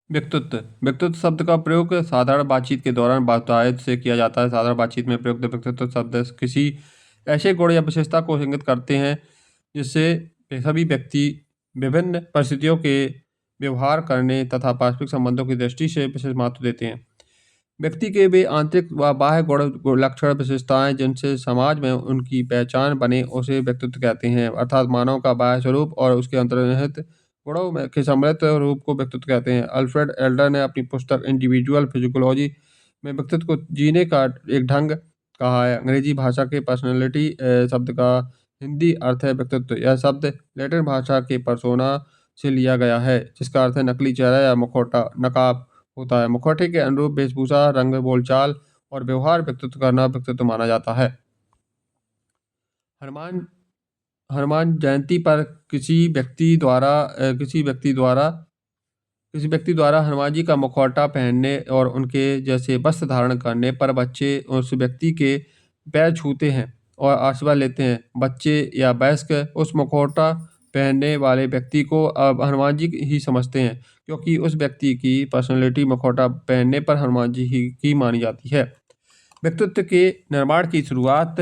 व्यक्तित्व व्यक्तित्व शब्द का प्रयोग साधारण बातचीत के दौरान बातचीत से किया जाता है। साधारण बातचीत में प्रयुक्त व्यक्तित्व शब्द किसी ऐसे गुण या विशेषता को इंगित करते हैं जिससे सभी व्यक्ति विभिन्न परिस्थितियों के व्यवहार करने तथा पारस्परिक संबंधों की दृष्टि से विशेष महत्व देते हैं। व्यक्ति के वे आंतरिक व बाह्य लक्षण विशेषताएं जिनसे समाज में उनकी पहचान बने उसे व्यक्तित्व कहते हैं। अर्थात मानव का बाह्य स्वरूप और उसके अंतर्निहित गुणों में के सम्मिलित रूप को व्यक्तित्व कहते हैं। अल्फ्रेड एल्डर ने अपनी पुस्तक इंडिविजुअल फिजिकोलॉजी में व्यक्तित्व को जीने का एक ढंग कहा है। अंग्रेजी भाषा के पर्सनैलिटी शब्द का हिंदी अर्थ है व्यक्तित्व। यह शब्द लैटिन भाषा के पर्सोना से लिया गया है जिसका अर्थ है नकली चेहरा या मुखौटा, नकाब होता है। मुखौटे के अनुरूप वेशभूषा, रंग, बोलचाल और व्यवहार व्यक्तित्व करना व्यक्तित्व माना जाता है। हनुमान हनुमान जयंती पर किसी व्यक्ति द्वारा हनुमान जी का मुखौटा पहनने और उनके जैसे वस्त्र धारण करने पर बच्चे उस व्यक्ति के पैर छूते हैं और आशीर्वाद लेते हैं। बच्चे या वयस्क उस मुखौटा पहनने वाले व्यक्ति को अब हनुमान जी ही समझते हैं क्योंकि उस व्यक्ति की पर्सनैलिटी मुखौटा पहनने पर हनुमान जी ही की मानी जाती है। व्यक्तित्व के निर्माण की शुरुआत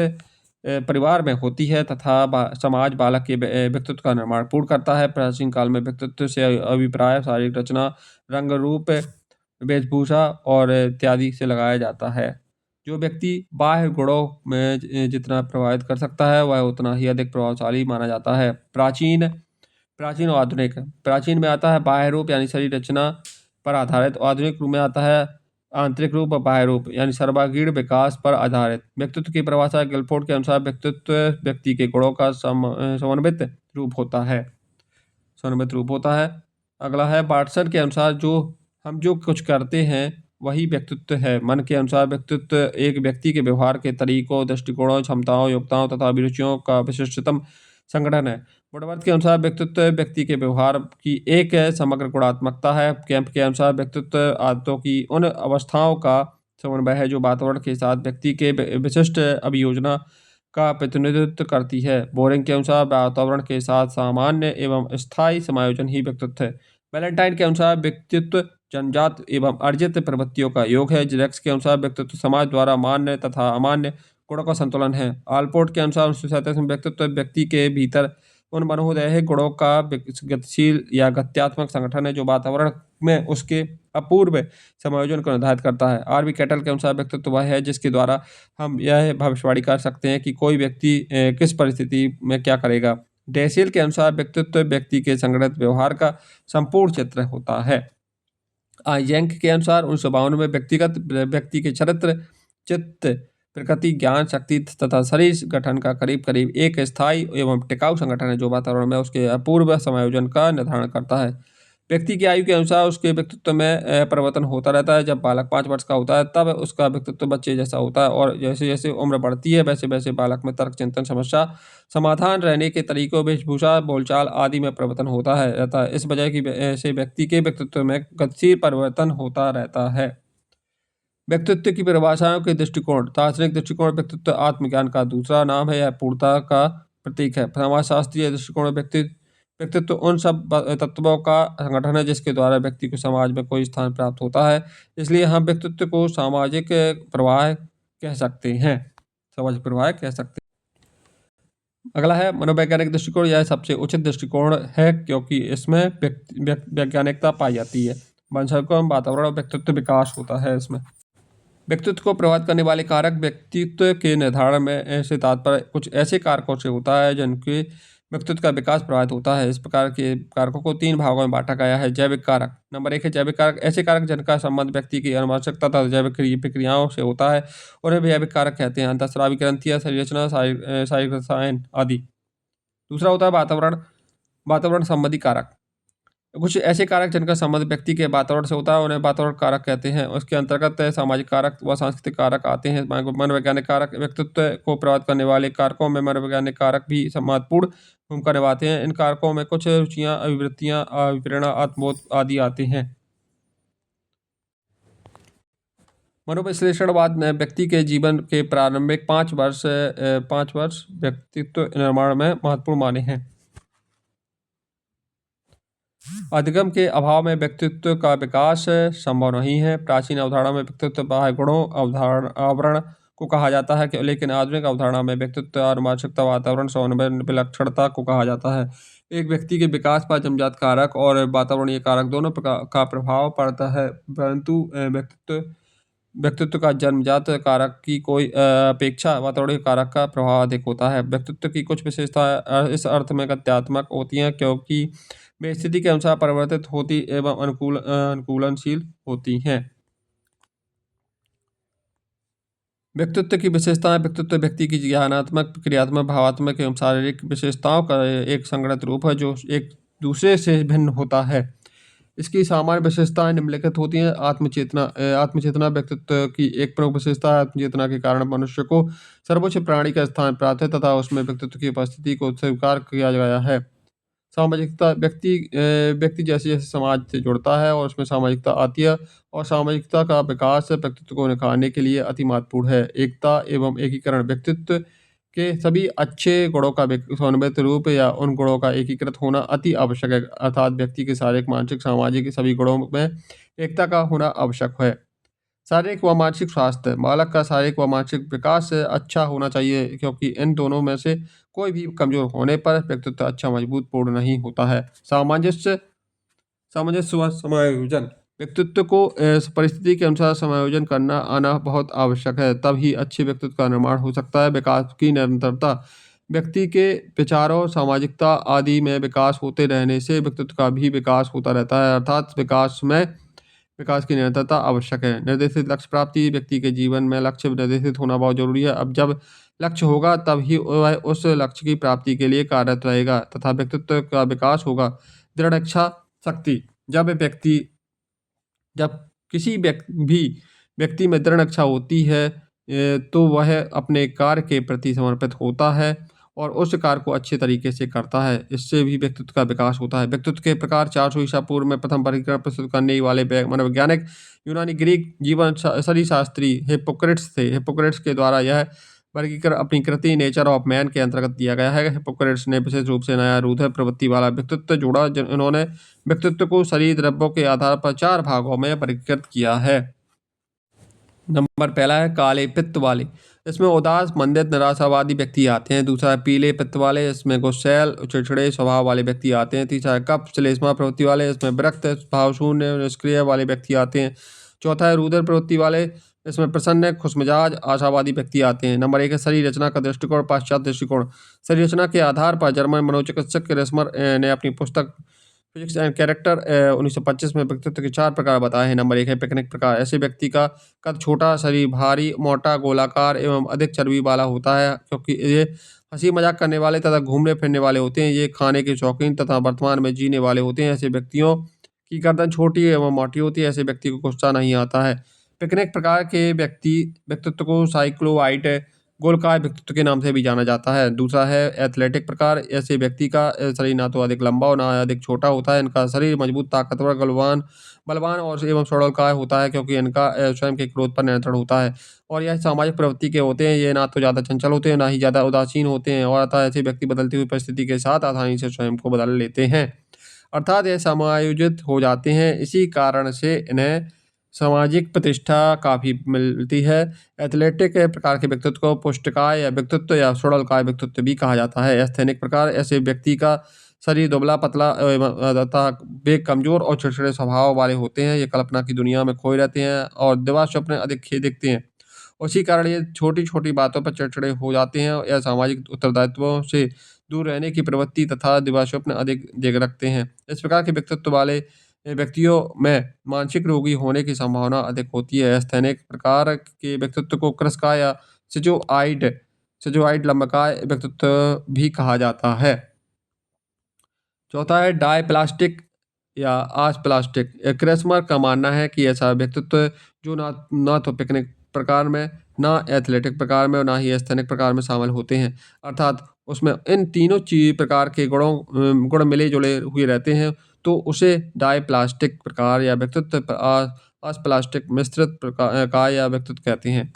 परिवार में होती है तथा समाज बालक के व्यक्तित्व का निर्माण पूर्ण करता है। प्राचीन काल में व्यक्तित्व से अभिप्राय शारीरिक रचना, रंग, रूप, वेशभूषा और इत्यादि से लगाया जाता है। जो व्यक्ति बाह्य गुणों में जितना प्रभावित कर सकता है वह उतना ही अधिक प्रभावशाली माना जाता है। प्राचीन प्राचीन और आधुनिक। प्राचीन में आता है बाह्य रूप यानी शरीर रचना पर आधारित। आधुनिक रूप में आता है आंतरिक रूप और बाह्य रूप यानी सर्वांगीण विकास पर आधारित। व्यक्तित्व की परिभाषा गिलफोर्ड के अनुसार व्यक्तित्व व्यक्ति के गुणों का समन्वित रूप होता है। अगला है वाटसन के अनुसार जो कुछ करते हैं वही व्यक्तित्व है। मन के अनुसार व्यक्तित्व एक व्यक्ति के व्यवहार के तरीकों, दृष्टिकोणों, क्षमताओं, योग्यताओं तथा अभिरुचियों का विशिष्टतम संगठन है। वुडवर्थ के अनुसार व्यक्तित्व व्यक्ति के व्यवहार की एक समग्र गुणात्मकता है। कैंप के अनुसार व्यक्तित्व आदतों की उन अवस्थाओं का समन्वय है जो वातावरण के साथ व्यक्ति के विशिष्ट अभियोजना का प्रतिनिधित्व करती है। बोरिंग के अनुसार वातावरण के साथ सामान्य एवं स्थायी समायोजन ही व्यक्तित्व है। वैलेंटाइन के अनुसार व्यक्तित्व जन्मजात एवं अर्जित प्रवृत्तियों का योग है। जेरेक्स के अनुसार व्यक्तित्व समाज द्वारा मान्य तथा अमान्य गुणों का संतुलन है। आलपोर्ट के अनुसार 1937 में व्यक्तित्व व्यक्ति के भीतर उन मनोदैहिक गुणों का गतिशील या गत्यात्मक संगठन है जो वातावरण में उसके अपूर्व समायोजन को निर्धारित करता है। आर बी कैटल के अनुसार व्यक्तित्व वह है जिसके द्वारा हम यह भविष्यवाणी कर सकते हैं कि कोई व्यक्ति किस परिस्थिति में क्या करेगा। डेसियल के अनुसार व्यक्तित्व व्यक्ति के संगठित व्यवहार का संपूर्ण चित्र होता है। यंग के अनुसार 1952 में व्यक्ति के चरित्र, चित्त, प्रकृति, ज्ञान, शक्ति तथा शरीर गठन का करीब करीब एक स्थायी एवं टिकाऊ संगठन है जो वातावरण में उसके अपूर्व समायोजन का निर्धारण करता है। व्यक्ति की आयु के अनुसार उसके व्यक्तित्व में परिवर्तन होता रहता है। जब बालक 5 वर्ष का होता है तब उसका व्यक्तित्व बच्चे जैसा होता है और जैसे जैसे उम्र बढ़ती है वैसे वैसे बालक में तर्क, चिंतन, समस्या समाधान, रहने के तरीकों, वेशभूषा, बोलचाल आदि में परिवर्तन होता है। इस वजह की से व्यक्ति के व्यक्तित्व में गतिशील परिवर्तन होता रहता है। व्यक्तित्व की परिभाषाओं के दृष्टिकोण। दार्शनिक दृष्टिकोण व्यक्तित्व आत्मज्ञान का दूसरा नाम है। यह पूर्णता का प्रतीक है। समाजशास्त्रीय दृष्टिकोण व्यक्तित्व उन सब तत्वों का संगठन है जिसके द्वारा व्यक्ति को समाज में कोई स्थान प्राप्त होता है। इसलिए हम व्यक्तित्व को सामाजिक प्रवाह कह सकते हैं। अगला है मनोवैज्ञानिक दृष्टिकोण। यह सबसे उचित दृष्टिकोण है क्योंकि इसमें वैज्ञानिकता पाई जाती है। वंशानुक्रम, वातावरण और व्यक्तित्व विकास होता है। इसमें व्यक्तित्व को प्रभावित करने वाले कारक। व्यक्तित्व के निर्धारण में ऐसे तात्पर्य कुछ ऐसे कारकों से होता है जिनके व्यक्तित्व का विकास प्रभावित होता है। इस प्रकार के कारकों को 3 भागों में बांटा गया है। जैविक कारक। नंबर 1 है जैविक कारक। ऐसे कारक जिनका संबंध व्यक्ति की आनुवंशिकता तथा जैविक प्रक्रियाओं से होता है उन्हें जैविक कारक कहते हैं। अंतःस्रावी ग्रंथियां, शरीर रचना, शारीरिक रसायन आदि। दूसरा होता है वातावरण संबंधी कारक। कुछ ऐसे कारक जिनका संबंध व्यक्ति के वातावरण से होता है उन्हें वातावरण कारक कहते हैं। उसके अंतर्गत सामाजिक कारक व सांस्कृतिक कारक आते हैं। मनोवैज्ञानिक कारक। व्यक्तित्व को प्रभावित करने वाले कारकों में मनोवैज्ञानिक कारक भी महत्वपूर्ण भूमिका निभाते हैं। इन कारकों में कुछ रुचियाँ, अभिवृत्तियाँ, प्रेरणा, आत्मबोध आदि आते हैं। मनोविश्लेषणवाद में व्यक्ति के जीवन के प्रारंभिक 5 वर्ष व्यक्तित्व निर्माण में महत्वपूर्ण माने हैं। अधिगम के अभाव में व्यक्तित्व का विकास संभव नहीं है। प्राचीन अवधारणा में व्यक्तित्व बाह्य गुणों आवरण को कहा जाता है, लेकिन आधुनिक अवधारणा में व्यक्तित्व और मानसिकता वातावरण समन्वय विलक्षणता को कहा जाता है। एक व्यक्ति के विकास पर जन्मजात कारक और वातावरणीय कारक दोनों प्रकार का प्रभाव पड़ता है, परंतु व्यक्तित्व व्यक्तित्व का जन्मजात कारक की कोई अपेक्षा वातावरणीय कारक का प्रभाव अधिक होता है। व्यक्तित्व की कुछ विशेषताएं इस अर्थ में गत्यात्मक होती हैं क्योंकि वे स्थिति के अनुसार परिवर्तित होती एवं अनुकूलनशील होती हैं। व्यक्तित्व की विशेषताएं व्यक्तित्व व्यक्ति की ज्ञानात्मक, क्रियात्मक, भावात्मक एवं शारीरिक विशेषताओं का एक संगठित रूप है जो एक दूसरे से भिन्न होता है। इसकी सामान्य विशेषताएं निम्नलिखित होती हैं। आत्मचेतना व्यक्तित्व की एक प्रमुख विशेषता है। आत्मचेतना के कारण मनुष्य को सर्वोच्च प्राणी का स्थान प्राप्त है तथा उसमें व्यक्तित्व की उपस्थिति को स्वीकार किया गया है। सामाजिकता व्यक्ति जैसे जैसे समाज से जुड़ता है और उसमें सामाजिकता आती है और सामाजिकता का विकास व्यक्तित्व को निखारने के लिए अति महत्वपूर्ण है। एकता एवं एकीकरण व्यक्तित्व के सभी अच्छे गुणों का समन्वित रूप या उन गुणों का एकीकृत होना अति आवश्यक है, अर्थात व्यक्ति के शारीरिक, मानसिक, सामाजिक सभी गुणों में एकता का होना आवश्यक है। शारीरिक व मानसिक स्वास्थ्य बालक का शारीरिक व मानसिक विकास अच्छा होना चाहिए क्योंकि इन दोनों में से कोई भी कमजोर होने पर व्यक्तित्व अच्छा मजबूत पूर्ण नहीं होता है। सामंजस्य सामंजस्य व समायोजन व्यक्तित्व को परिस्थिति के अनुसार समायोजन करना आना बहुत आवश्यक है, तब ही अच्छे व्यक्तित्व का निर्माण हो सकता है। विकास की निरंतरता व्यक्ति के विचारों, सामाजिकता आदि में विकास होते रहने से व्यक्तित्व का भी विकास होता रहता है, अर्थात विकास की निरंतरता आवश्यक है। निर्देशित लक्ष्य प्राप्ति व्यक्ति के जीवन में लक्ष्य निर्देशित होना बहुत जरूरी है। अब जब लक्ष्य होगा तब ही वह उस लक्ष्य की प्राप्ति के लिए कार्यरत रहेगा तथा व्यक्तित्व का विकास होगा। दृढ़ इच्छा शक्ति जब किसी व्यक्ति में दृढ़ इच्छा होती है तो वह अपने कार्य के प्रति समर्पित होता है और उस कार्य को अच्छे तरीके से करता है। इससे भी व्यक्तित्व का विकास होता है। व्यक्तित्व के प्रकार 400 ईसा पूर्व में प्रथम वर्गीकरण प्रस्तुत करने वाले मनोवैज्ञानिक यूनानी ग्रीक जीवन शरीरशास्त्री हिप्पोक्रेट्स थे। हिप्पोक्रेट्स के द्वारा यह वर्गीकरण अपनी कृति नेचर ऑफ मैन के अंतर्गत दिया गया है। हिप्पोक्रेट्स ने विशेष रूप से नया रूढ़ प्रवृत्ति वाला व्यक्तित्व जोड़ा। इन्होंने व्यक्तित्व को शरीर द्रव्यों के आधार पर 4 भागों में वर्गीकृत किया है। नंबर पहला है काले पित्त वाले। इसमें उदास, मंदित, निराशावादी व्यक्ति आते हैं। दूसरा है पीले पित्त वाले, इसमें गुस्सैल, चिड़चिड़े स्वभाव वाले व्यक्ति आते हैं। तीसरा है कफ श्लेष्मा प्रवृत्ति वाले, इसमें विरक्त, भावशून्य, निष्क्रिय वाले व्यक्ति आते हैं। चौथा है रुधिर प्रवृत्ति वाले, इसमें प्रसन्न, खुशमिजाज, आशावादी व्यक्ति आते हैं। नंबर 1 है शरीर रचना का दृष्टिकोण, पाश्चात्य दृष्टिकोण। शरीर रचना के आधार पर जर्मन मनोचिकित्सक रेस्मर ने अपनी पुस्तक फिजिक्स एंड कैरेक्टर 1925 में व्यक्तित्व के 4 प्रकार बताए हैं। नंबर 1 है पिकनिक प्रकार। ऐसे व्यक्ति का कद छोटा, शरीर भारी, मोटा, गोलाकार एवं अधिक चर्बी वाला होता है क्योंकि ये हंसी मजाक करने वाले तथा घूमने फिरने वाले होते हैं। ये खाने के शौकीन तथा वर्तमान में जीने वाले होते हैं। ऐसे व्यक्तियों की गर्दन छोटी एवं मोटी होती है। ऐसे व्यक्ति को गुस्सा नहीं आता है। पिकनिक प्रकार के व्यक्तित्व को साइक्लोआइट गोलकार व्यक्तित्व के नाम से भी जाना जाता है। दूसरा है एथलेटिक प्रकार। ऐसे व्यक्ति का शरीर ना तो अधिक लंबा और ना अधिक छोटा होता है। इनका शरीर मजबूत, ताकतवर, बलवान और एवं सुडौलकाय होता है क्योंकि इनका स्वयं के क्रोध पर नियंत्रण होता है और यह सामाजिक प्रवृत्ति के होते हैं। ये ना तो ज़्यादा चंचल होते हैं, ना ही ज़्यादा उदासीन होते हैं और अतः ऐसे व्यक्ति बदलती हुई परिस्थिति के साथ आसानी से स्वयं को बदल लेते हैं, अर्थात ये समायोजित हो जाते हैं। इसी कारण से इन्हें सामाजिक प्रतिष्ठा काफ़ी मिलती है। एथलेटिक प्रकार के व्यक्तित्व को पुष्टकाय या व्यक्तित्व या सुडौलकाय व्यक्तित्व भी कहा जाता है। एस्थेनिक प्रकार ऐसे व्यक्ति का शरीर दुबला पतला तथा वे कमजोर और चिड़चिड़े स्वभाव वाले होते हैं। ये कल्पना की दुनिया में खोए रहते हैं और दिवा स्वप्न अधिक दिखते हैं। उसी कारण ये छोटी-छोटी बातों पर चिड़चिड़े हो जाते हैं या सामाजिक उत्तरदायित्वों से दूर रहने की प्रवृत्ति तथा दिवास्वप्न अधिक जग रखते हैं। इस प्रकार के व्यक्तित्व वाले व्यक्तियों में मानसिक रोगी होने की संभावना अधिक होती है। एस्थेनिक प्रकार के व्यक्तित्व को कृशकाय या सिजोआइड लंबकाय व्यक्तित्व भी कहा जाता है। चौथा है डायप्लास्टिक या आसप्लास्टिक। क्रेस्मर का मानना है कि ऐसा व्यक्तित्व जो ना तो पिकनिक प्रकार में, ना एथलेटिक प्रकार में और ना ही एस्थेनिक प्रकार में शामिल होते हैं, अर्थात उसमें इन तीनों प्रकार के गुण मिले जुले हुए रहते हैं, तो उसे डायप्लास्टिक प्रकार या व्यक्तित्व आसप्लास्टिक मिश्रित प्रकार का या व्यक्तित्व कहते हैं।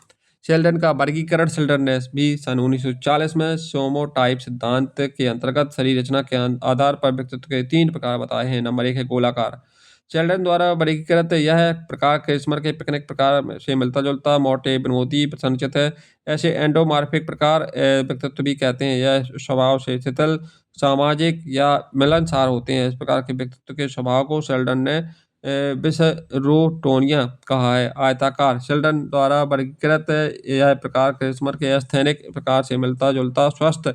शेल्डन का वर्गीकरण शेल्डन ने भी सन 1940 में सोमो टाइप सिद्धांत के अंतर्गत शरीर रचना के आधार पर व्यक्तित्व के 3 प्रकार बताए हैं। नंबर 1 है गोलाकार। शेल्डन द्वारा वर्गीकृत यह प्रकार क्रिस्मर के पिकनिक प्रकार से मिलता-जुलता, मोटे, विनोदी, संरचित है। ऐसे एंडोमॉर्फिक प्रकार व्यक्तित्व भी कहते हैं। यह स्वभाव से शिथिल, सामाजिक या मिलनसार होते हैं। इस प्रकार के व्यक्तित्व के स्वभाव को शेल्डन ने विसरोटोनिया कहा है। आयताकार शेल्डन द्वारा वर्गीकृत यह प्रकार क्रिस्मर के अस्थेनिक प्रकार से मिलता-जुलता, स्वस्थ,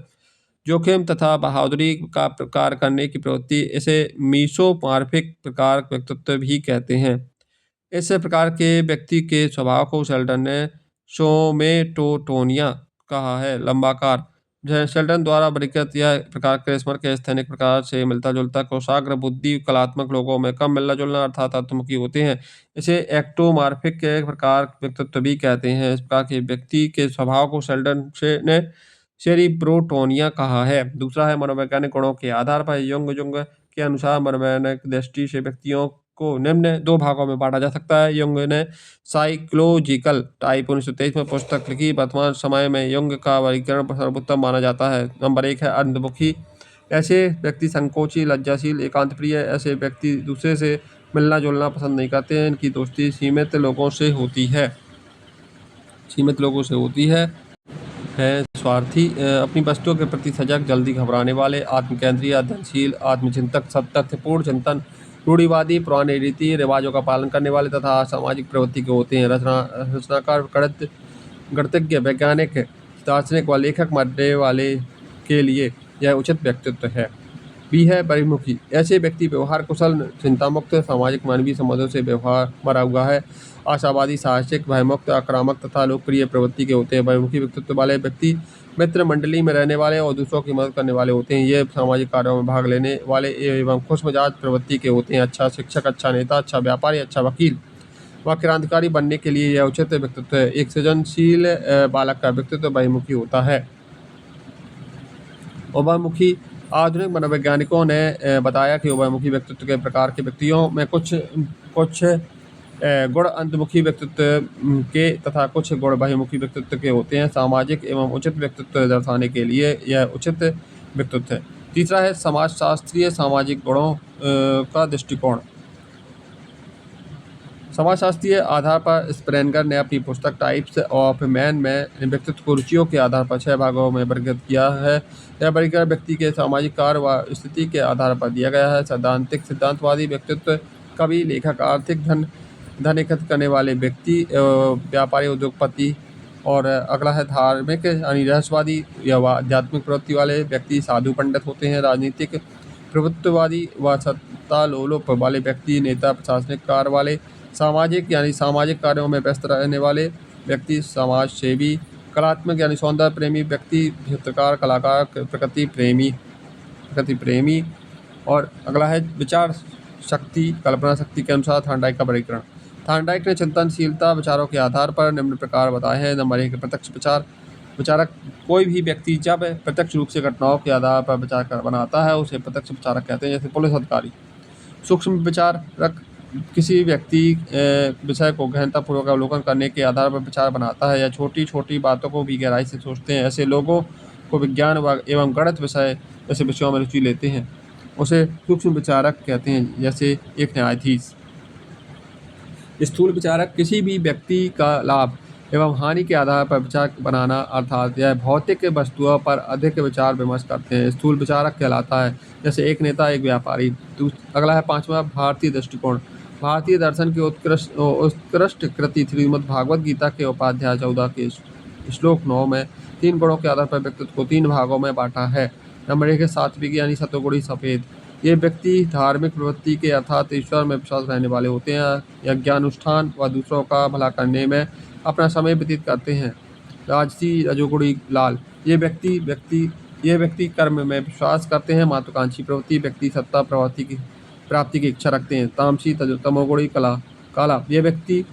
जोखिम तथा बहादुरी का प्रकार करने की प्रवृत्ति, इसे मीसोमॉर्फिक प्रकार व्यक्तित्व भी कहते हैं। इस प्रकार के व्यक्ति के स्वभाव को शेल्डन ने सोमेटोटोनिया कहा है। लंबाकार शेल्डन द्वारा वर्गीकृत यह प्रकार क्रिस्मर के स्थैनिक प्रकार से मिलता-जुलता, कोषाग्र, बुद्धि, कलात्मक लोगों में कम मिलना-जुलना अर्थात अंतर्मुखी होते हैं। इसे एक्टोमॉर्फिक के प्रकार व्यक्तित्व भी कहते हैं। इस प्रकार के व्यक्ति के स्वभाव को शेल्डन ने सेरिब्रोटोनिया कहा है। दूसरा है मनोवैज्ञानिक गुणों के आधार पर युंग के अनुसार मनोवैज्ञानिक दृष्टि से व्यक्तियों को निम्न 2 भागों में बाँटा जा सकता है। युंग ने साइकोलॉजिकल टाइप 1923 में पुस्तक लिखी। वर्तमान समय में युंग का वर्गीकरण सर्वोत्तम माना जाता है। नंबर 1 है अंतर्मुखी। ऐसे व्यक्ति संकोची, लज्जाशील, एकांत प्रिय। ऐसे व्यक्ति दूसरे से मिलना-जुलना पसंद नहीं करते हैं। इनकी दोस्ती सीमित लोगों से होती है। स्वार्थी, अपनी वस्तुओं के प्रति सजग, जल्दी घबराने वाले, आत्मकेंद्रीय, अध्ययनशील, आत्मचिंतक, तथ्यपूर्ण चिंतन, रूढ़िवादी, पुराने रीति रिवाजों का पालन करने वाले तथा सामाजिक प्रवृत्ति के होते हैं। रचनाकार, गणितज्ञ, वैज्ञानिक, दार्शनिक व लेखक बनने वाले के लिए यह उचित व्यक्तित्व है। भी है बहिर्मुखी। ऐसे व्यक्ति व्यवहार कुशल, चिंतामुक्त, सामाजिक मानवीय संबंधों से व्यवहार भरा हुआ है, आशावादी, साहसिक, भयमुक्त, आक्रामक तथा लोकप्रिय प्रवृत्ति के होते हैं। बहिर्मुखी व्यक्तित्व वाले व्यक्ति मित्र मंडली में रहने वाले और दूसरों की मदद करने वाले होते हैं। ये सामाजिक कार्यों में भाग लेने वाले एवं खुशमिजाज प्रवृत्ति के होते हैं। अच्छा शिक्षक, अच्छा नेता, अच्छा व्यापारी, अच्छा वकील व क्रांतिकारी बनने के लिए यह उचित व्यक्तित्व है। एक सृजनशील बालक का व्यक्तित्व बहिर्मुखी होता है। उभयमुखी आधुनिक मनोवैज्ञानिकों ने बताया कि उभयमुखी व्यक्तित्व के प्रकार के व्यक्तियों में कुछ गुण अंतर्मुखी व्यक्तित्व के तथा कुछ गुण बहिर्मुखी व्यक्तित्व के होते हैं। सामाजिक एवं उचित व्यक्तित्व दर्शाने के लिए यह उचित व्यक्तित्व है। तीसरा है समाजशास्त्रीय सामाजिक गुणों का दृष्टिकोण। समाजशास्त्रीय आधार पर स्प्रेंगर ने अपनी पुस्तक टाइप्स ऑफ मैन में व्यक्तित्व को रुचियों के आधार पर 6 भागों में वर्गीकृत किया है। यह वर्गीकरण व्यक्ति के सामाजिक कार्य व स्थिति के आधार पर दिया गया है। सिद्धांतवादी व्यक्तित्व, कवि, लेखक, आर्थिक धन एकत्र करने वाले व्यक्ति, व्यापारी, उद्योगपति। और अगला है धार्मिक यानी रहस्यवादी या आध्यात्मिक प्रवृत्ति वाले व्यक्ति, साधु पंडित होते हैं। राजनीतिक प्रभुत्ववादी व सत्ता लोलुप वाले व्यक्ति, नेता, प्रशासनिक कार्य वाले। सामाजिक यानी सामाजिक कार्यों में व्यस्त रहने वाले व्यक्ति, समाज सेवी। कलात्मक यानी सौंदर्य प्रेमी व्यक्ति, चित्रकार, कलाकार, प्रकृति प्रेमी। और अगला है विचार शक्ति, कल्पना शक्ति के अनुसार थॉर्नडाइक का वर्गीकरण। थॉर्नडाइक ने चिंतनशीलता विचारों के आधार पर निम्न प्रकार बताए हैं। नंबर 1 प्रत्यक्ष विचारक। कोई भी व्यक्ति जब प्रत्यक्ष रूप से घटनाओं के आधार पर विचार बनाता है उसे प्रत्यक्ष विचारक कहते हैं, जैसे पुलिस अधिकारी। सूक्ष्म विचारक किसी व्यक्ति विषय को गहनतापूर्वक अवलोकन करने के आधार पर विचार बनाता है या छोटी-छोटी बातों को भी गहराई से सोचते हैं। ऐसे लोगों को विज्ञान एवं गणित जैसे विषयों में रुचि लेते हैं, उसे सूक्ष्म विचारक कहते हैं, जैसे एक न्यायाधीश। स्थूल विचारक किसी भी व्यक्ति का लाभ एवं हानि के आधार पर विचार बनाना, अर्थात यह भौतिक वस्तुओं पर अधिक विचार विमर्श करते हैं, स्थूल विचारक कहलाता है। जैसे एक नेता, एक व्यापारी। अगला है 5वां भारतीय दृष्टिकोण। भारतीय दर्शन की उत्कृष्ट कृति श्रीमद् भागवत गीता के उपाध्याय 14 के श्लोक 9 में 3 गुणों के आधार पर व्यक्तित्व को 3 भागों में बांटा है। नंबर 1 है सात्विक यानी सतोगुणी सफेद। ये व्यक्ति धार्मिक प्रवृत्ति के अर्थात ईश्वर में विश्वास रहने वाले होते हैं, यज्ञानुष्ठान व दूसरों का भला करने में अपना समय व्यतीत करते हैं। राजसी रजोगुणी लाल। ये व्यक्ति कर्म में विश्वास करते हैं, महत्वाकांक्षी प्रवृत्ति व्यक्ति सत्ता प्राप्ति की इच्छा रखते हैं। तामसी तमोगुणी काला। ये व्यक्ति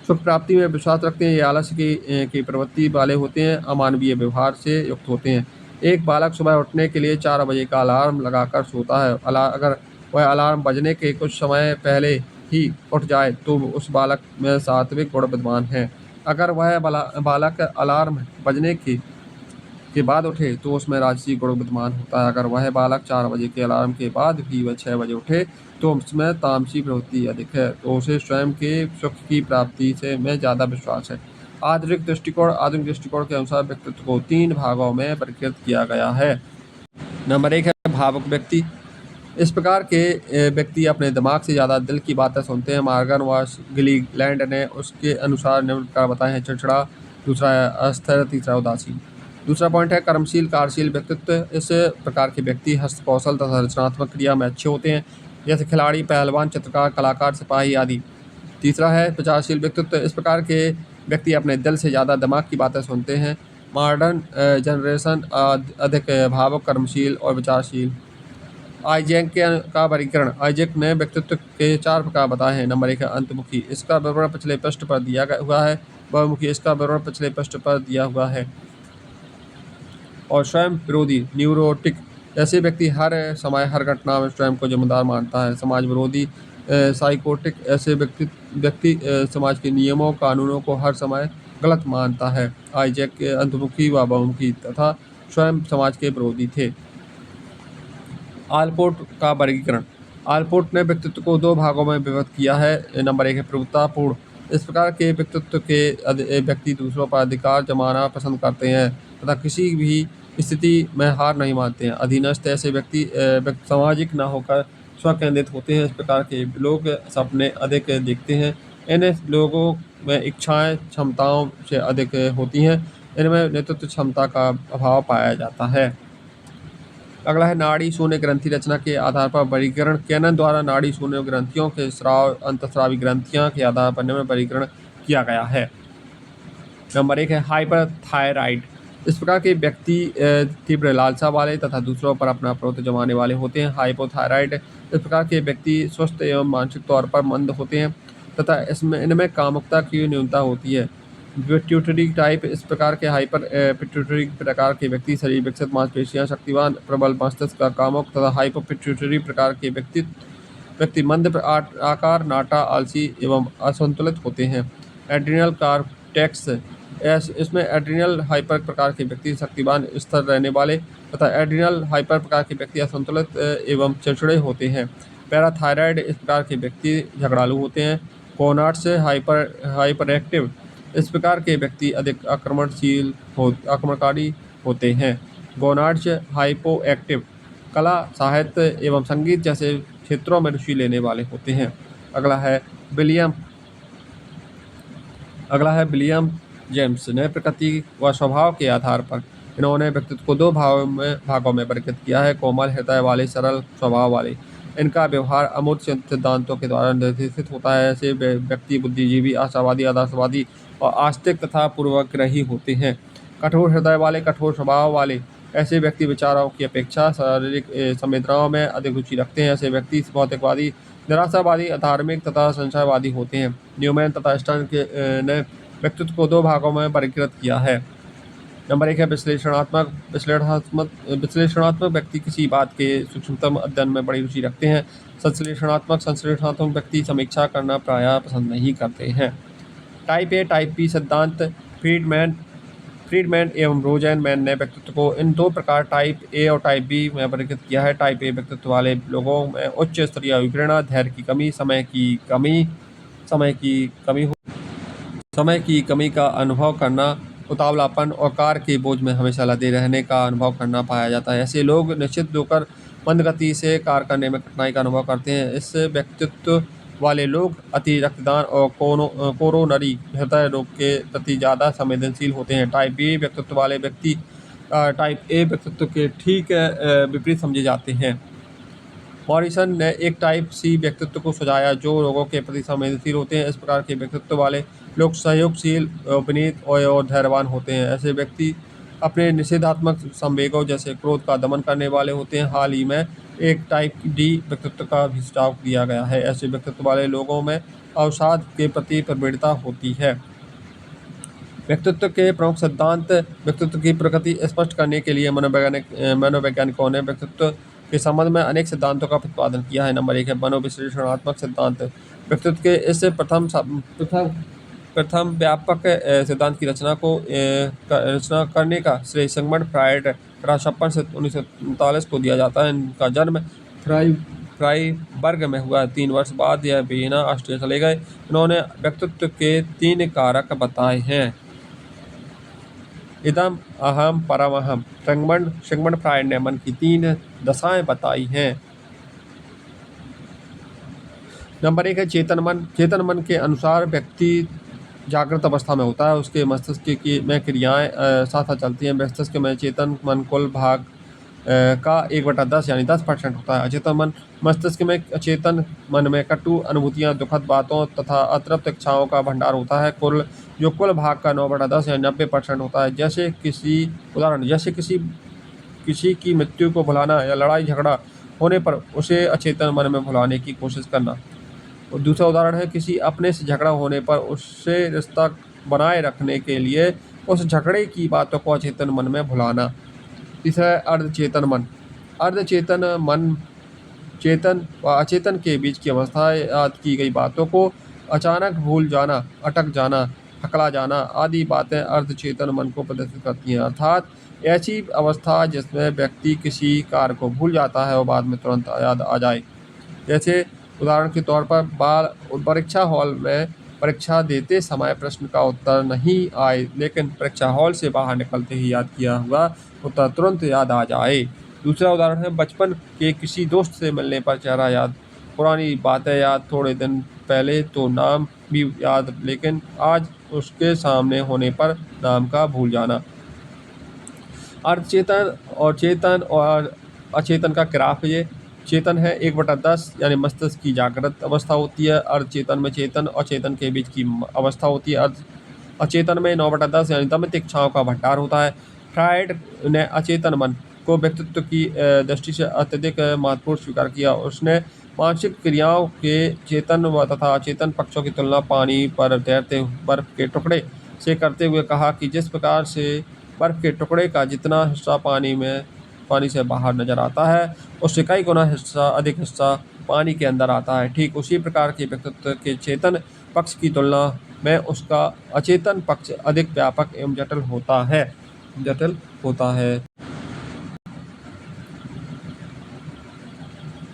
सुख प्राप्ति में विश्वास रखते हैं, ये आलस्य की प्रवृत्ति वाले होते हैं, अमानवीय व्यवहार से युक्त होते हैं। एक बालक सुबह उठने के लिए 4 बजे का अलार्म लगाकर सोता है। अगर वह अलार्म बजने के कुछ समय पहले ही उठ जाए तो उस बालक में सात्विक गुण विद्यमान है। अगर वह बालक अलार्म बजने के बाद उठे तो उसमें राजसी गुण विद्यमान होता है। अगर वह बालक 4 बजे के अलार्म के बाद भी वह 6 बजे उठे तो उसमें तामसी प्रवृत्ति अधिक है, तो उसे स्वयं के सुख की प्राप्ति से में ज़्यादा विश्वास है। आधुनिक दृष्टिकोण के अनुसार व्यक्तित्व को 3 भागों में वर्गीकृत किया गया है। नंबर 1 है भावुक व्यक्ति। इस प्रकार के व्यक्ति अपने दिमाग से ज़्यादा दिल की बातें सुनते हैं। मॉर्गन गिलीलैंड ने उसके अनुसार निम्न प्रकार बताए हैं: चिड़चिड़ा, दूसरा है अस्थिर, तीसरा उदासीन। दूसरा पॉइंट है कर्मशील कार्यशील व्यक्तित्व। इस प्रकार के व्यक्ति हस्त कौशल तथा रचनात्मक क्रिया में अच्छे होते हैं, जैसे खिलाड़ी, पहलवान, चित्रकार, कलाकार, सिपाही आदि। तीसरा है विचारशील व्यक्तित्व। इस प्रकार के व्यक्ति अपने दिल से ज़्यादा दिमाग की बातें सुनते हैं। मॉडर्न जनरेशन अधिक भावुक, कर्मशील और विचारशील। का वर्गीकरण। आइजैक ने व्यक्तित्व के 4 प्रकार बताए हैं। नंबर 1 है अंतर्मुखी। इसका विवरण पिछले पृष्ठ पर दिया हुआ है। बहुमुखी। इसका विवरण पिछले पृष्ठ पर दिया हुआ है। और स्वयं विरोधी, न्यूरोटिक। ऐसे व्यक्ति हर समय हर घटना में स्वयं को जिम्मेदार मानता है। समाज विरोधी, साइकोटिक। ऐसे व्यक्ति समाज के नियमों कानूनों को हर समय गलत मानता है। आइजैक के अंतर्मुखी व बहुमुखी तथा स्वयं समाज के विरोधी थे। आलपोर्ट का वर्गीकरण। आलपोर्ट ने व्यक्तित्व को 2 भागों में विभक्त किया है। नंबर 1 है प्रभुतापूर्ण। इस प्रकार के व्यक्तित्व के व्यक्ति दूसरों पर अधिकार जमाना पसंद करते हैं तथा किसी भी स्थिति में हार नहीं मानते हैं। अधीनस्थ। ऐसे व्यक्ति सामाजिक न होकर स्वकेंद्रित होते हैं। इस प्रकार के लोग सपने अधिक देखते हैं। इन लोगों में इच्छाएं क्षमताओं से अधिक होती हैं। इनमें नेतृत्व क्षमता का अभाव पाया जाता है। अगला है नाड़ी शून्य ग्रंथि रचना के आधार पर वर्गीकरण। कैनन द्वारा नाड़ी शून्य ग्रंथियों के स्राव अंतःस्रावी ग्रंथियां के आधार पर निम्न वर्गीकरण किया गया है। नंबर 1 है हाइपरथायराइड। इस प्रकार के व्यक्ति तीव्र लालसा वाले तथा दूसरों पर अपना प्रभुत्व जमाने वाले होते हैं। हाइपोथायराइड। इस प्रकार के व्यक्ति स्वस्थ एवं मानसिक तौर पर मंद होते हैं तथा इनमें कामुकता की न्यूनता होती है। Pituitary type. इस प्रकार के हाइपर पिट्यूटरी प्रकार के व्यक्ति शरीर विकसित, मांसपेशियां शक्तिवान, प्रबल मस्तिष्क का कामुक तथा हाइपर पिट्यूटरी प्रकार के व्यक्ति मंद आकार, नाटा, आलसी एवं असंतुलित होते हैं। Adrenal cortex. इसमें एड्रिनल हाइपर प्रकार के व्यक्ति शक्तिवान, स्थिर रहने वाले तथा एड्रिनल हाइपर प्रकार के व्यक्ति असंतुलित एवं चिड़चिड़े होते हैं। पैराथायराइड। इस प्रकार के व्यक्ति झगड़ालू होते हैं। Gonads hyper active. इस प्रकार के व्यक्ति अधिक आक्रमणकारी होते हैं। गोनाड्स हाइपो एक्टिव कला, साहित्य एवं संगीत जैसे क्षेत्रों में रुचि लेने वाले होते हैं। अगला है विलियम जेम्स ने प्रकृति व स्वभाव के आधार पर इन्होंने व्यक्तित्व को 2 भागों में वर्गीकृत किया है: कोमल हृदय वाले, सरल स्वभाव वाले। इनका व्यवहार अमूर्त सिद्धांतों के द्वारा निर्देशित होता है। ऐसे व्यक्ति बुद्धिजीवी, आशावादी, आदर्शवादी और आस्तिक तथा पूर्वग्रही होते हैं। कठोर हृदय वाले, कठोर स्वभाव वाले। ऐसे व्यक्ति विचारों की अपेक्षा शारीरिक संवेदनाओं में अधिक रुचि रखते हैं। ऐसे व्यक्ति भौतिकवादी, निराशावादी, अधार्मिक तथा संशयवादी होते हैं। न्यूमैन तथा स्टर्न ने व्यक्तित्व को 2 भागों में वर्गीकृत किया है। नंबर 1 है विश्लेषणात्मक। विश्लेषणात्मक व्यक्ति किसी बात के सूक्ष्मतम अध्ययन में बड़ी रुचि रखते हैं। संश्लेषणात्मक व्यक्ति समीक्षा करना प्रायः पसंद नहीं करते हैं। टाइप ए टाइप बी सिद्धांत। फ्रीडमैन एवं रोज़नमैन ने व्यक्तित्व को इन 2 प्रकार टाइप ए और टाइप बी में वर्गीकृत किया है। टाइप ए व्यक्तित्व वाले लोगों में उच्च स्तरीय अभिप्रेरणा, धैर्य की कमी, समय की कमी का अनुभव करना, उतावलापन और कार्य के बोझ में हमेशा लदे रहने का अनुभव करना पाया जाता है। ऐसे लोग निश्चित होकर मंद गति से कार्य करने में कठिनाई का अनुभव करते हैं। इस व्यक्तित्व वाले लोग अति रक्तदान और कोरोनरी हृदय रोग के प्रति ज़्यादा संवेदनशील होते हैं। टाइप बी व्यक्तित्व वाले व्यक्ति टाइप ए व्यक्तित्व के ठीक विपरीत समझे जाते हैं। मॉरिसन ने एक टाइप सी व्यक्तित्व को सुझाया जो लोगों के प्रति संवेदनशील होते हैं। इस प्रकार के व्यक्तित्व वाले लोग सहयोगशील, विनीत और धैर्यवान होते हैं। ऐसे व्यक्ति अपने निषेधात्मक संवेगों जैसे क्रोध का दमन करने वाले होते हैं। हाल ही में एक टाइप डी व्यक्तित्व का भी सुझाव दिया गया है। ऐसे व्यक्तित्व वाले लोगों में अवसाद के प्रति प्रवणता होती है। व्यक्तित्व के प्रमुख सिद्धांत। व्यक्तित्व की प्रकृति स्पष्ट करने के लिए मनोवैज्ञानिकों ने व्यक्तित्व के संबंध में अनेक सिद्धांतों का प्रतिपादन किया है। नंबर 1 है मनोविश्लेषणात्मक सिद्धांत। व्यक्तित्व के इस प्रथम प्रथम व्यापक सिद्धांत की रचना करने का श्रेय सिगमंड फ्रायड 1856 से 1939 को दिया जाता है। इनका जन्म फ्राइबर्ग में हुआ। 3 वर्ष बाद यह वियना ऑस्ट्रिया चले गए। इन्होंने व्यक्तित्व के 3 कारक बताए हैं: इदम, अहम, परमहम। सिगमंड फ्रायड ने मन की 3 दशाएं बताई हैं। नंबर 1 है चेतन मन। चेतन मन के अनुसार व्यक्ति जागृत अवस्था में होता है। उसके मस्तिष्क में क्रियाएं साथ साथ चलती हैं। मस्तिष्क में चेतन मन कुल भाग का 1/10 यानी 10% होता है। अचेतन मन मस्तिष्क में अचेतन मन में कटु अनुभूतियां, दुखद बातों तथा अतृप्त इच्छाओं का भंडार होता है। कुल भाग का 9/10 यानी 90% होता है। जैसे किसी की मृत्यु को भुलाना या लड़ाई झगड़ा होने पर उसे अचेतन मन में भुलाने की कोशिश करना। और दूसरा उदाहरण है किसी अपने से झगड़ा होने पर उससे रिश्ता बनाए रखने के लिए उस झगड़े की बातों को अचेतन मन में भुलाना। तीसरा है अर्धचेतन मन। अर्धचेतन मन चेतन व अचेतन के बीच की अवस्था है। याद की गई बातों को अचानक भूल जाना, अटक जाना, हकला जाना आदि बातें अर्धचेतन मन को प्रदर्शित करती हैं। अर्थात ऐसी अवस्था जिसमें व्यक्ति किसी कार्य को भूल जाता है और बाद में तुरंत याद आ जाए। जैसे उदाहरण के तौर पर परीक्षा हॉल में परीक्षा देते समय प्रश्न का उत्तर नहीं आए, लेकिन परीक्षा हॉल से बाहर निकलते ही याद किया हुआ उत्तर तुरंत याद आ जाए। दूसरा उदाहरण है बचपन के किसी दोस्त से मिलने पर चेहरा याद, पुरानी बातें याद, थोड़े दिन पहले तो नाम भी याद, लेकिन आज उसके सामने होने पर नाम का भूल जाना। चेतन और अचेतन का ग्राफ ये चेतन है 1/10 यानी मस्तिष्क की जागृत अवस्था होती है। अर्धचेतन में चेतन और चेतन के बीच की अवस्था होती है। अचेतन में 9/10 यानी दमित इच्छाओं का भंडार होता है। फ्रायड ने अचेतन मन को व्यक्तित्व की दृष्टि से अत्यधिक महत्वपूर्ण स्वीकार किया। उसने मानसिक क्रियाओं के चेतन व तथा अचेतन पक्षों की तुलना पानी पर तैरते बर्फ के टुकड़े से करते हुए कहा कि जिस प्रकार से बर्फ के टुकड़े का जितना हिस्सा पानी से बाहर नजर आता है, उससे कई गुना अधिक हिस्सा पानी के अंदर आता है। ठीक उसी प्रकार के व्यक्तित्व के चेतन पक्ष की तुलना में उसका अचेतन पक्ष अधिक व्यापक एवं जटिल होता है।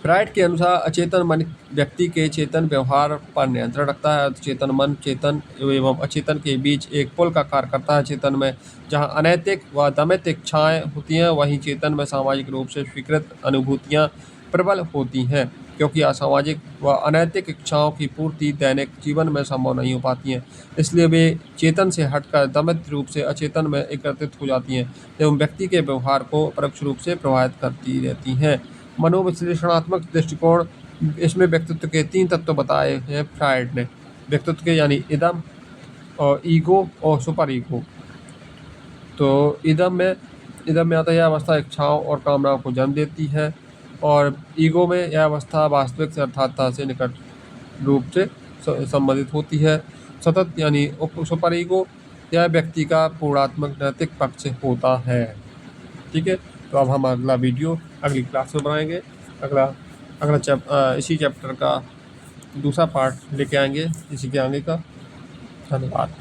फ्रायड के अनुसार अचेतन मन व्यक्ति के चेतन व्यवहार पर नियंत्रण रखता है। चेतन मन चेतन एवं अचेतन के बीच एक पुल का कार्य करता है। चेतन में जहाँ अनैतिक व दमित इच्छाएं होती हैं, वहीं चेतन में सामाजिक रूप से स्वीकृत अनुभूतियां प्रबल होती हैं, क्योंकि असामाजिक व अनैतिक इच्छाओं की पूर्ति दैनिक जीवन में संभव नहीं हो पाती हैं। इसलिए वे चेतन से हटकर दमित रूप से अचेतन में एकत्रित हो जाती हैं एवं व्यक्ति के व्यवहार को परोक्ष रूप से प्रभावित करती रहती हैं। मनोविश्लेषणात्मक दृष्टिकोण इसमें व्यक्तित्व के 3 तत्व बताए हैं फ्रायड ने। व्यक्तित्व के यानी इदम और ईगो और सुपर ईगो। तो इदम में आता है यह अवस्था इच्छाओं और कामनाओं को जन्म देती है, और ईगो में यह अवस्था वास्तविक यथार्थता से निकट रूप से संबंधित होती है। सतत यानी सुपर ईगो यह व्यक्ति का पूर्णात्मक नैतिक पक्ष होता है। ठीक है, तो अब हम अगला वीडियो अगली क्लास में बनाएंगे। इसी चैप्टर का दूसरा पार्ट लेके आएंगे इसी के आगे का। धन्यवाद।